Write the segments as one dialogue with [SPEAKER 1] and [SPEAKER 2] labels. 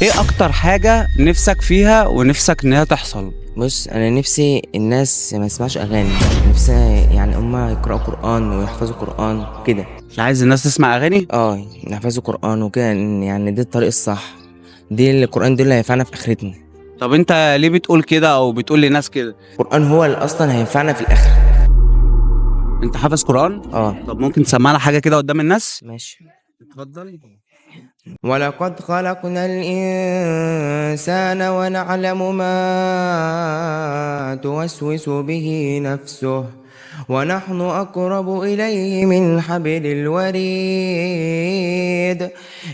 [SPEAKER 1] ايه اكتر حاجة نفسك فيها ونفسك انها تحصل؟
[SPEAKER 2] بص، انا نفسي الناس ما يسمعش اغاني. نفسي يعني هم يقرأوا قرآن ويحفظوا قرآن كده.
[SPEAKER 1] مش عايز الناس تسمع اغاني؟
[SPEAKER 2] يحفظوا قرآن وكده، يعني ده الطريق الصح. دي القرآن ده اللي هينفعنا في اخرتنا.
[SPEAKER 1] طب انت ليه بتقول كده او بتقول لناس كده؟
[SPEAKER 2] القرآن هو اللي اصلا هينفعنا في الاخر.
[SPEAKER 1] انت حافظ قرآن؟
[SPEAKER 2] اه.
[SPEAKER 1] طب ممكن تسمعنا حاجة كده قدام الناس؟
[SPEAKER 2] ماشي.
[SPEAKER 1] اتفضل.
[SPEAKER 2] ولقد خلقنا الإنسان ونعلم ما توسوس به نفسه، ونحن أقرب إليه من حبل الوريد.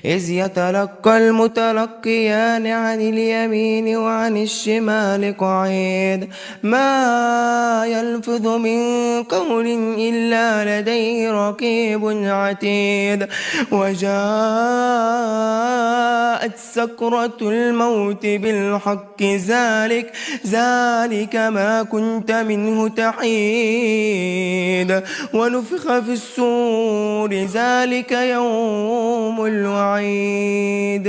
[SPEAKER 2] إذ يتلقى المتلقيان عن اليمين وعن الشمال قعيد. ما يلفظ من قول إلا لديه رقيب عتيد. وجاءت سكرة الموت بالحق، ذلك ما كنت منه تحيد. ونفخ في الصور، ذلك يوم الوعيد.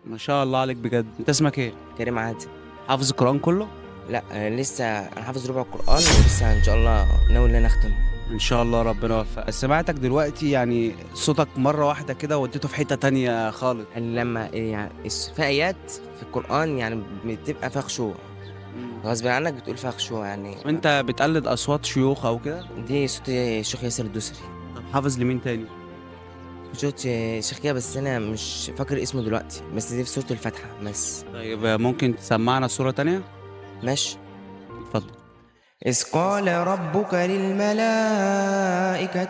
[SPEAKER 1] ما شاء الله عليك بجد. انت اسمك ايه؟
[SPEAKER 2] كريم عادل.
[SPEAKER 1] حافظ القرآن كله؟
[SPEAKER 2] لا، لسه انا حافظ ربع القرآن، ولسه ان شاء الله ناوي ان انا اختم.
[SPEAKER 1] ان شاء الله ربنا يوفقك. سمعتك دلوقتي يعني صوتك مرة واحدة كده وديته في حتة تانية خالص.
[SPEAKER 2] لما يعني في ايات في القرآن يعني بتبقى فيها خشوع، غصب عنك بتقول فيها خشوع يعني.
[SPEAKER 1] وانت بتقلد اصوات شيوخ او كده؟
[SPEAKER 2] دي صوت الشيخ ياسر الدوسري.
[SPEAKER 1] طب حافظ لمين تاني؟
[SPEAKER 2] صوت شيخ كده، بس انا مش فاكر اسمه دلوقتي، بس دي في سورة الفاتحة بس.
[SPEAKER 1] طيب ممكن تسمعنا صورة تانية؟
[SPEAKER 2] ماشي.
[SPEAKER 1] اتفضل.
[SPEAKER 2] إذ قال ربك للملائكة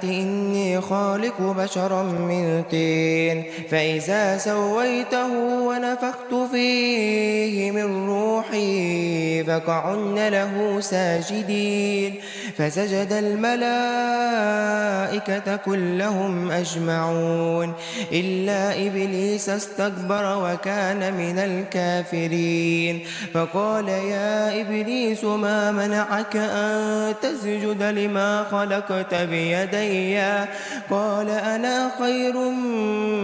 [SPEAKER 2] إني خالق بشرا من طين، فإذا سويته ونفخت فيه من روحي فقعن له ساجدين. فسجد الملائكة كلهم أجمعون إلا إبليس استكبر وكان من الكافرين. فقال يا إبليس ما منعك أن تسجد لما خلقت بيدي؟ قال أنا خير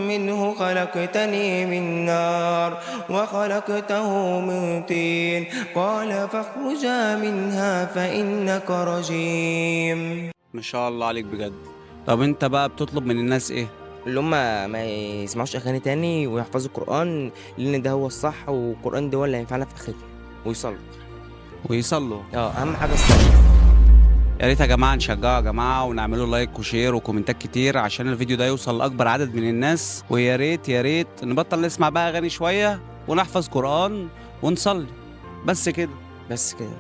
[SPEAKER 2] منه، خلقتني من نار وخلقته من طين. قال فاخرجا منها فإنك رجيم.
[SPEAKER 1] ما شاء الله عليك بجد. طب انت بقى بتطلب من الناس ايه؟
[SPEAKER 2] اللي هم ما يسمعوش أغاني تاني ويحفظوا القرآن، لأن ده هو الصح، والقرآن ده هو اللي هينفعنا في آخرتنا. ويصلوا.
[SPEAKER 1] ويصلوا.
[SPEAKER 2] أهم حاجة الصلاة.
[SPEAKER 1] يا ريت يا جماعة نشجعه يا جماعة ونعمله لايك وشير وكومنتات كتير عشان الفيديو ده يوصل لأكبر عدد من الناس. ويا ريت يا ريت نبطل نسمع بقى أغاني شوية ونحفظ قرآن ونصلي. بس كده.
[SPEAKER 2] بس كده.